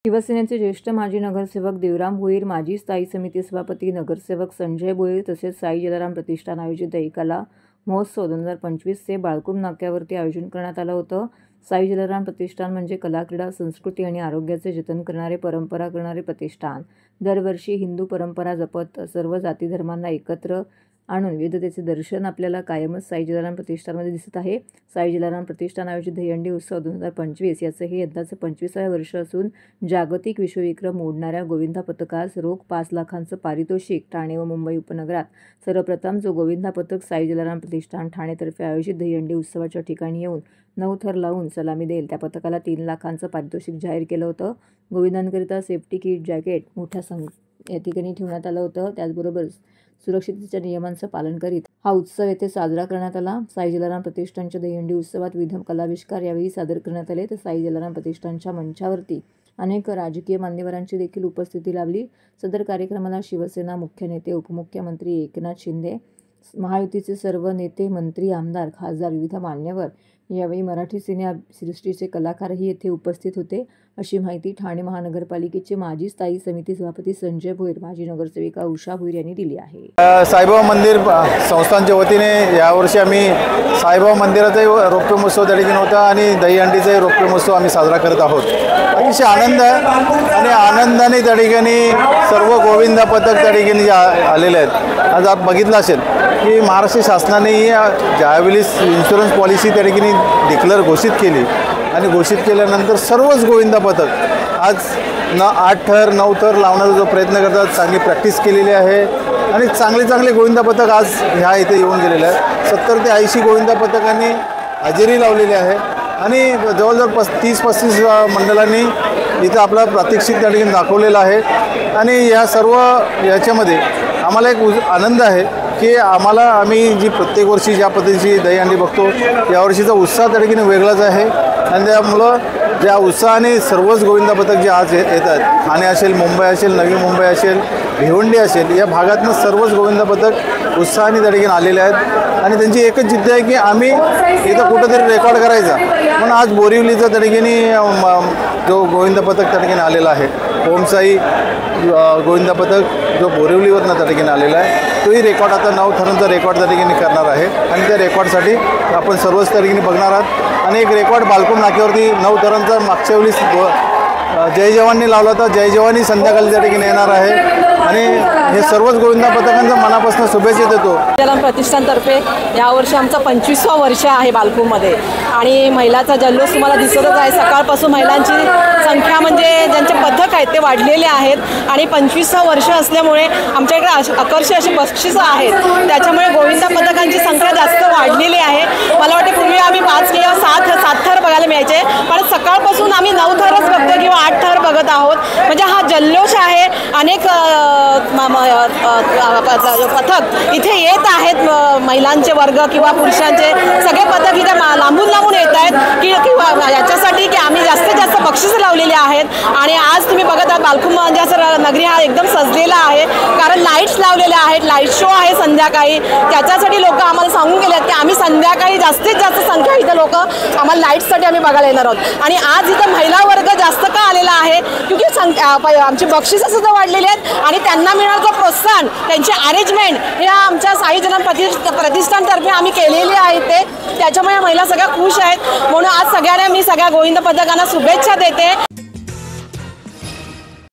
शिवसेनेचे ज्येष्ठ माजी नगरसेवक देवराम भोईर, माजी स्थायी समिती सभापती नगरसेवक संजय भोईर तसेच साई जलाराम प्रतिष्ठान आयोजित दहीकला महोत्सव 2025चे बाळकुम नाक्यावरती आयोजन करण्यात आलं होतं। साई जलाराम प्रतिष्ठान म्हणजे कला, क्रीडा, संस्कृती आणि आरोग्याचे जतन करणारे, परंपरा करणारे प्रतिष्ठान। दरवर्षी हिंदू परंपरा जपत सर्व जाती धर्मांना एकत्र आणून विविधतेचे दर्शन आपल्याला कायमच साई जलाराम प्रतिष्ठानमध्ये दिसत आहे। साई जलाराम प्रतिष्ठान आयोजित दहीहंडी उत्सव 2025 याचं हे यंदाचं 25वे वर्ष असून जागतिक विश्वविक्रम मोडणाऱ्या गोविंदा पथकास रोख 5 लाखांचं पारितोषिक। ठाणे व मुंबई उपनगरात सर्वप्रथम जो गोविंदा पथक साई जलाराम प्रतिष्ठान ठाणेतर्फे आयोजित दहीहंडी उत्सवाच्या ठिकाणी येऊन 9 थर लावून सलामी देईल त्या पथकाला 3 लाखांचं पारितोषिक जाहीर केलं होतं। गोविंदांकरिता सेफ्टी किट, जॅकेट मोठ्या या ठिकाणी ठेवण्यात आलं होतं। त्याचबरोबर सुरक्षिततेच्या नियमांचं पालन करीत हा उत्सव येथे साजरा करण्यात आला। साई जलाराम प्रतिष्ठानच्या दहीहंडी उत्सवात विविध कलाविष्कार यावेळी सादर करण्यात आले। तर साई जलाराम प्रतिष्ठानच्या मंचावरती अनेक राजकीय मान्यवरांची देखील उपस्थिती लाभली। सदर कार्यक्रमाला शिवसेना मुख्य नेते, उपमुख्यमंत्री एकनाथ शिंदे, महायुतीचे सर्व नेते, मंत्री, आमदार, खासदार, विविध मान्यवर, यावेळी मराठी सिनेसृष्टीचे कलाकारही येथे उपस्थित होते, अशी माहिती ठाणे महानगरपालिकेचे माजी स्थायी समिती सभापती संजय भोईर, माजी नगरसेविका उषा भोईर यांनी दिली आहे। साईबाबा मंदिर संस्थांच्या वतीने यावर्षी आम्ही साईबाबा मंदिराचाही रौप्य महोत्सव त्या ठिकाणी होता आणि दहीहंडीचाही रौप्य महोत्सव आम्ही साजरा करत आहोत। अतिशय आनंद आहे आणि आनंदाने त्या ठिकाणी सर्व गोविंदा पथक त्या ठिकाणी आलेले आहेत। आज आपण बघितलं असेल की महाराष्ट्र शासनाने ज्यावेळी इन्शुरन्स पॉलिसी त्या ठिकाणी डिक्लेअर घोषित केली आणि घोषित केल्यानंतर सर्वच गोविंदा पथक आज 8 थर 9 थर लावण्याचा जो प्रयत्न करतात, चांगली प्रॅक्टिस केलेली आहे आणि चांगले गोविंदा पथक आज ह्या इथे येऊन गेलेले आहेत। 70 ते 80 गोविंदा पथकांनी हजेरी लावलेली आहे आणि जवळजवळ 30-35 मंडळांनी इथं आपला प्रात्यक्षिक त्या ठिकाणी दाखवलेलं आहे आणि या सर्व याच्यामध्ये आम्हाला एक आनंद आहे की आम्ही जी प्रत्येक वर्षी ज्या पद्धतीची दहीहंडी बघतो यावर्षीचा उत्साह त्या ठिकाणी वेगळाच आहे आणि त्यामुळं ज्या उत्साहाने सर्वच गोविंदा पथक जे आज येत आहेत, ठाणे असेल, मुंबई असेल, नवी मुंबई असेल, भिवंडी असेल, या भागातनं सर्वच गोविंदा पथक उत्साहाने त्या ठिकाणी आलेले आहेत आणि त्यांची एकच जिद्द आहे की आम्ही इथं कुठंतरी रेकॉर्ड करायचा। म्हणून आज बोरिवलीचा त्या ठिकाणी जो गोविंदा पथक त्या ठिकाणी आलेला आहे, ओमसाई गोविंदा पथक जो बोरिवलीवरनं त्या ठिकाणी आलेला आहे, तोही रेकॉर्ड आता 9 थरांचा रेकॉर्ड त्या ठिकाणी करणार आहे आणि त्या रेकॉर्डसाठी आपण सर्वच त्या ठिकाणी बघणार आहात। आणि एक रेकॉर्ड बाळकुम नाक्यावरती 9 थरांचा मागच्या वेळी जय जवाननी लावला होता, जय जवानी संध्याकाळी त्या ठिकाणी येणार आहे आणि हे सर्वच गोविंदा पथकांचा मनापासून शुभेच्छा देतो। जलाराम प्रतिष्ठानतर्फे यावर्षी आमचा 25वा वर्ष आहे बाळकुममध्ये आणि महिलाचा जल्लोष तुम्हाला दिसतच आहे। सकाळपासून महिलांची संख्या म्हणजे ज्यांचे पथक आहेत ते वाढलेले आहेत आणि 25वा वर्ष असल्यामुळे आमच्याकडे आकर्षक अशी बक्षिसं आहेत, त्याच्यामुळे गोविंदा पथकांची संख्या जास्त वाढलेली आहे। मला वाटते पूर्वी आम्ही 5 किंवा 7 थर बघायला मिळायचे, पण सकाळपासून आम्ही 9 थरच बघतो किंवा 8 थर बघत आहोत। म्हणजे हा जल्लोष आहे। अनेक पथक इथे येत आहेत, महिलांचे वर्ग किंवा पुरुषांचे सगळे पथक इथे लांबून येत आहेत किंवा याच्यासाठी की आम्ही जास्तीत जास्त बक्षिसं लावलेली आहेत। आणि आज तुम्ही बघत आहात बाळकुम म्हणजे असं नगरी हा एकदम सजलेला आहे, कारण लाईट्स लावलेले आहेत, लाईट शो आहे संध्याकाळी। त्याच्यासाठी लोक आम्हाला सांगून गेले आहेत की आम्ही संध्याकाळी जास्तीत जास्त संख्या इथं लोक आम्हाला लाईट्ससाठी आम्ही बघायला येणार आहोत। आणि आज इथं महिला वर्ग जास्त का आलेला आहे, क्योंकि आमची बक्षिसं सुद्धा वाढलेली आहेत आणि त्यांना मिळणारं प्रोत्साहन, त्यांची अरेंजमेंट हे आमच्या साई जलाराम प्रतिष्ठानतर्फे आम्ही केलेली आहे, त्याच्यामुळे महिला सगळ्या खुश आहेत। म्हणून आज सगळ्यांना मी सगळ्या गोविंदा पथकांना शुभेच्छा देते।